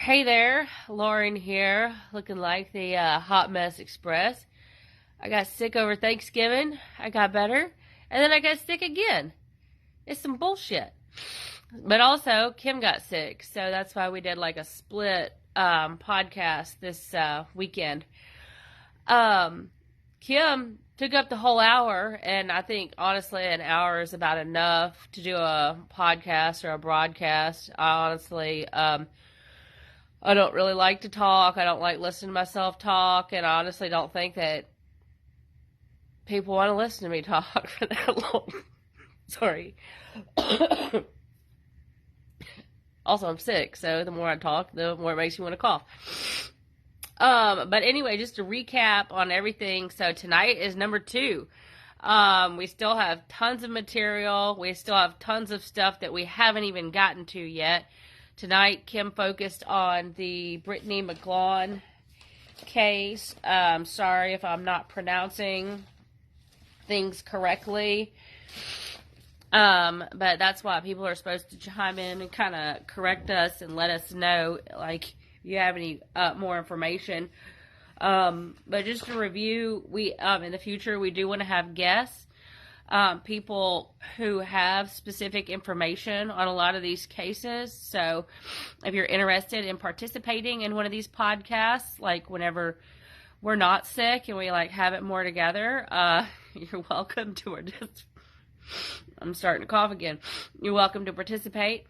Hey there, Lauren here, looking like the Hot Mess Express. I got sick over Thanksgiving, I got better, and then I got sick again. It's some bullshit. But also, Kim got sick, so that's why we did like a split podcast this weekend. Kim took up the whole hour, and I think honestly, an hour is about enough to do a podcast or a broadcast. I don't really like to talk. I don't like listening to myself talk, and I honestly don't think that people want to listen to me talk for that long. Sorry. Also, I'm sick, so the more I talk, the more it makes me want to cough. But anyway, just to recap on everything. So tonight is number 2. We still have tons of material. We still have tons of stuff that we haven't even gotten to yet. Tonight, Kim focused on the Brittany McLaughlin case. Sorry if I'm not pronouncing things correctly. But that's why people are supposed to chime in and kind of correct us and let us know, like, if you have any more information. But just to review, we in the future, we do want to have guests. People who have specific information on a lot of these cases. So if you're interested in participating in one of these podcasts, like whenever we're not sick and we like have it more together, you're welcome to I'm starting to cough again. You're welcome to participate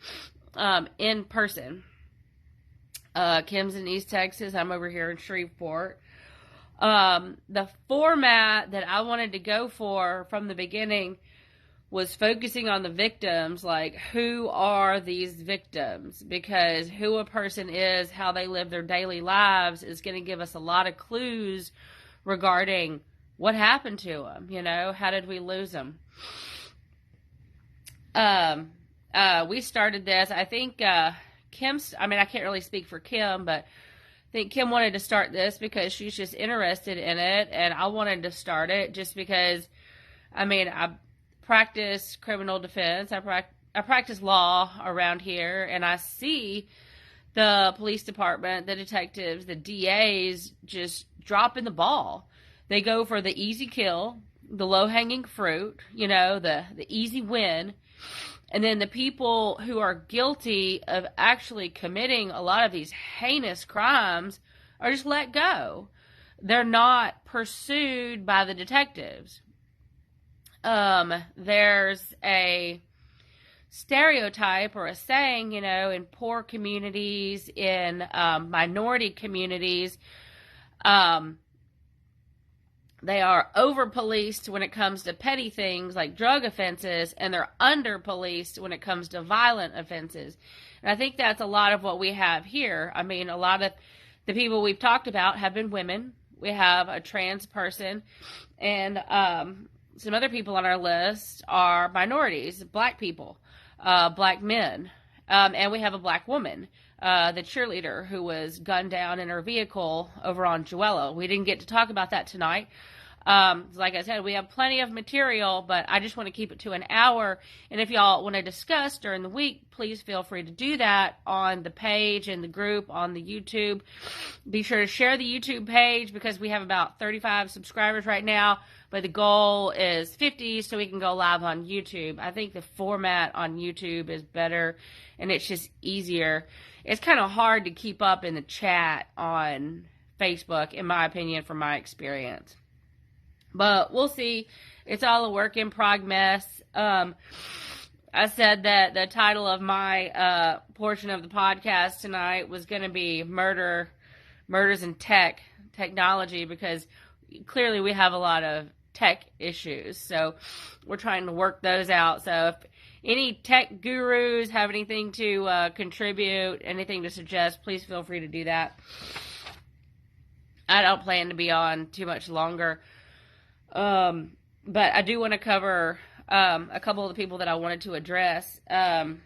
in person. Kim's in East Texas. I'm over here in Shreveport. The format that I wanted to go for from the beginning was focusing on the victims, like who are these victims, because who a person is, how they live their daily lives is going to give us a lot of clues regarding what happened to them, how did we lose them. We started this, I think, I can't really speak for Kim, but I think Kim wanted to start this because she's just interested in it, and I wanted to start it just because, I practice criminal defense. I practice law around here, and I see the police department, the detectives, the DAs just dropping the ball. They go for the easy kill, the low-hanging fruit, the easy win. And then the people who are guilty of actually committing a lot of these heinous crimes are just let go. They're not pursued by the detectives. There's a stereotype or a saying, in poor communities, in minority communities, they are over-policed when it comes to petty things like drug offenses, and they're under-policed when it comes to violent offenses. And I think that's a lot of what we have here. A lot of the people we've talked about have been women. We have a trans person, and some other people on our list are minorities, black people, black men, and we have a black woman, the cheerleader who was gunned down in her vehicle over on Joella. We didn't get to talk about that tonight. Like I said, we have plenty of material, but I just want to keep it to an hour. And if y'all want to discuss during the week, please feel free to do that on the page and the group on the YouTube. Be sure to share the YouTube page because we have about 35 subscribers right now, but the goal is 50 so we can go live on YouTube. I think the format on YouTube is better and it's just easier. It's kind of hard to keep up in the chat on Facebook, in my opinion, from my experience. But we'll see. It's all a work in progress. I said that the title of my portion of the podcast tonight was going to be Murders in Technology, because clearly we have a lot of tech issues. So we're trying to work those out. So if any tech gurus have anything to contribute, anything to suggest, please feel free to do that. I don't plan to be on too much longer. But I do want to cover a couple of the people that I wanted to address. And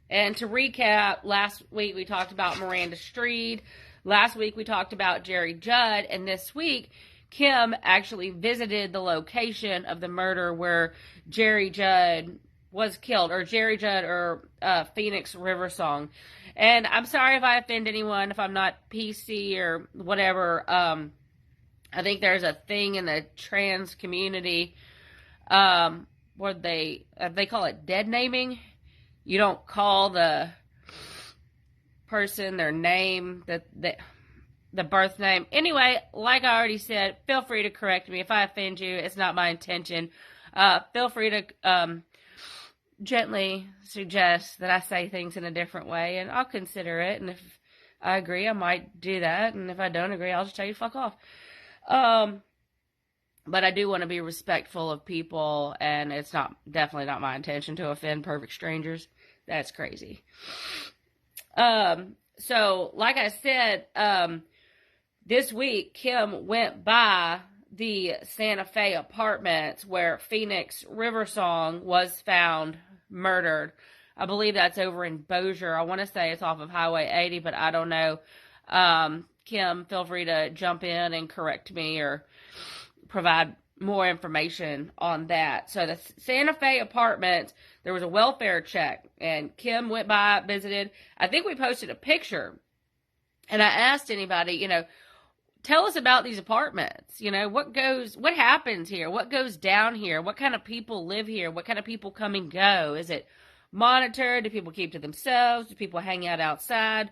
to recap, last week we talked about Miranda Streed. Last week we talked about Jerry Judd. And this week, Kim actually visited the location of the murder where Jerry Judd was killed, or Jerry Judd, or Phoenix River Song. And I'm sorry if I offend anyone, if I'm not PC or whatever. I think there's a thing in the trans community where they call it dead naming. You don't call the person their name, the birth name. Anyway, like I already said, feel free to correct me if I offend you. It's not my intention. Feel free to gently suggest that I say things in a different way, and I'll consider it. And if I agree, I might do that. And if I don't agree, I'll just tell you fuck off. But I do want to be respectful of people, and it's definitely not my intention to offend perfect strangers. That's crazy. So like I said, this week Kim went by the Santa Fe apartments where Phoenix Riversong was found murdered. I believe that's over in Bossier. I want to say it's off of Highway 80, but I don't know. Kim, feel free to jump in and correct me or provide more information on that. So the Santa Fe apartments, there was a welfare check, and Kim went by, visited. I think we posted a picture, and I asked anybody, tell us about these apartments. What happens here? What goes down here? What kind of people live here? What kind of people come and go? Is it monitored? Do people keep to themselves? Do people hang out outside?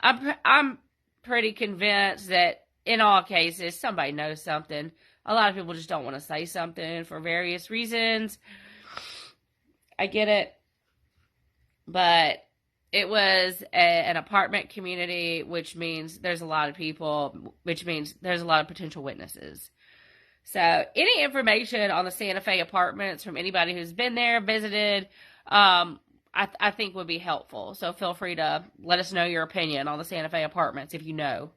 I'm pretty convinced that in all cases, somebody knows something. A lot of people just don't want to say something for various reasons. I get it. But it was an apartment community, which means there's a lot of people, which means there's a lot of potential witnesses. So any information on the Santa Fe apartments from anybody who's been there, visited, I think would be helpful. So feel free to let us know your opinion on the Santa Fe apartments if you know.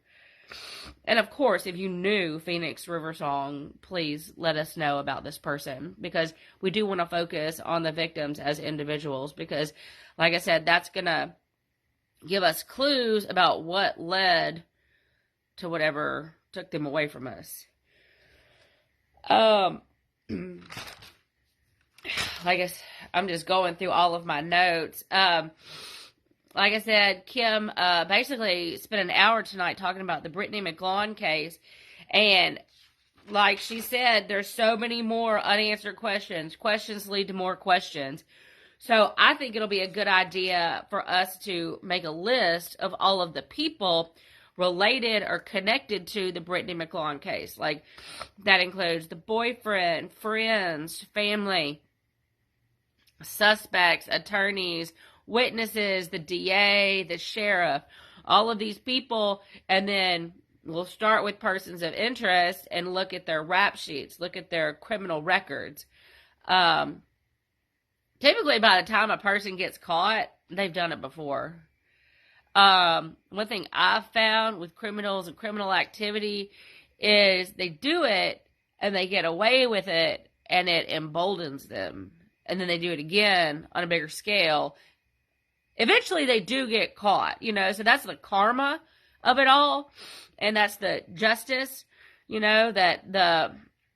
And of course, if you knew Phoenix Riversong, please let us know about this person, because we do want to focus on the victims as individuals, because like I said, that's going to give us clues about what led to whatever took them away from us. I'm just going through all of my notes. Like I said, Kim basically spent an hour tonight talking about the Brittany McLaughlin case. And like she said, there's so many more unanswered questions. Questions lead to more questions. So I think it'll be a good idea for us to make a list of all of the people related or connected to the Brittany McLaughlin case. Like, that includes the boyfriend, friends, family, suspects, attorneys, witnesses, the DA, the sheriff, all of these people. And then we'll start with persons of interest and look at their rap sheets, look at their criminal records. Typically by the time a person gets caught, they've done it before. One thing I've found with criminals and criminal activity is they do it and they get away with it, and it emboldens them. And then they do it again on a bigger scale. Eventually they do get caught, so that's the karma of it all. And that's the justice, that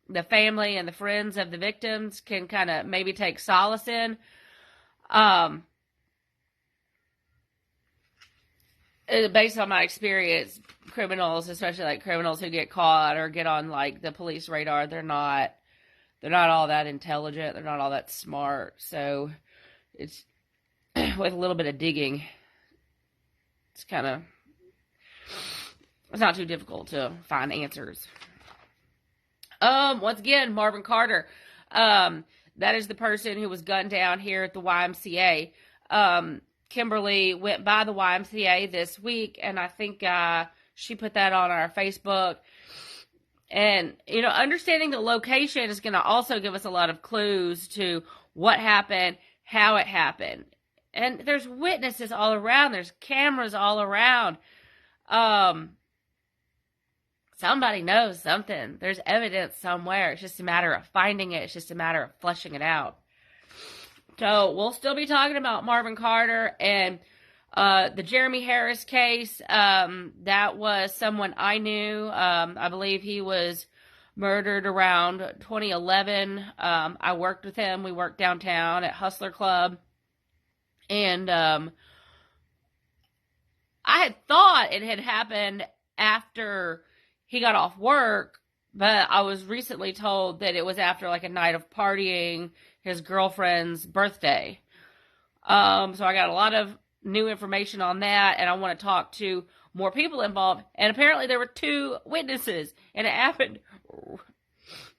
the family and the friends of the victims can kind of maybe take solace in. Based on my experience, criminals, especially like criminals who get caught or get on like the police radar, they're not all that intelligent. They're not all that smart. So it's with a little bit of digging, it's not too difficult to find answers. Once again, Marvin Carter, that is the person who was gunned down here at the YMCA. Kimberly went by the YMCA this week, and I think she put that on our Facebook. And, understanding the location is going to also give us a lot of clues to what happened, how it happened. And there's witnesses all around. There's cameras all around. Somebody knows something. There's evidence somewhere. It's just a matter of finding it. It's just a matter of fleshing it out. So we'll still be talking about Marvin Carter and the Jeremy Harris case. That was someone I knew. I believe he was murdered around 2011. I worked with him. We worked downtown at Hustler Club. And had thought it had happened after he got off work, but I was recently told that it was after like a night of partying, his girlfriend's birthday. So I got a lot of new information on that, and I want to talk to more people involved. And apparently there were 2 witnesses, and it happened.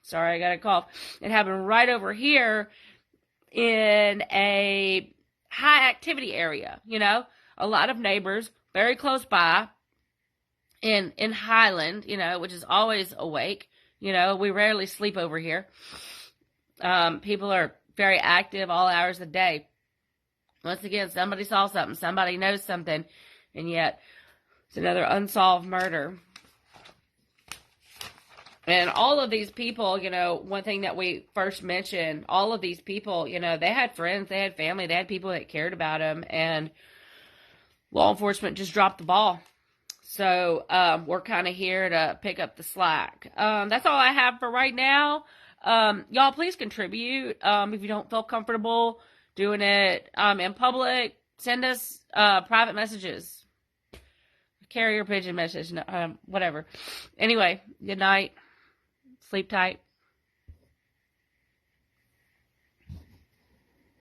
Sorry, I got a cough. It happened right over here in a high activity area, you know, a lot of neighbors very close by in Highland, you know, which is always awake. You know, we rarely sleep over here. People are very active all hours of the day. Once again, somebody saw something, somebody knows something, and yet it's another unsolved murder. And all of these people, you know, one thing that we first mentioned, all of these people, you know, they had friends, they had family, they had people that cared about them, and law enforcement just dropped the ball. So we're kind of here to pick up the slack. That's all I have for right now. Y'all, please contribute. If you don't feel comfortable doing it in public, send us private messages. Carrier pigeon message, whatever. Anyway, good night. Sleep tight.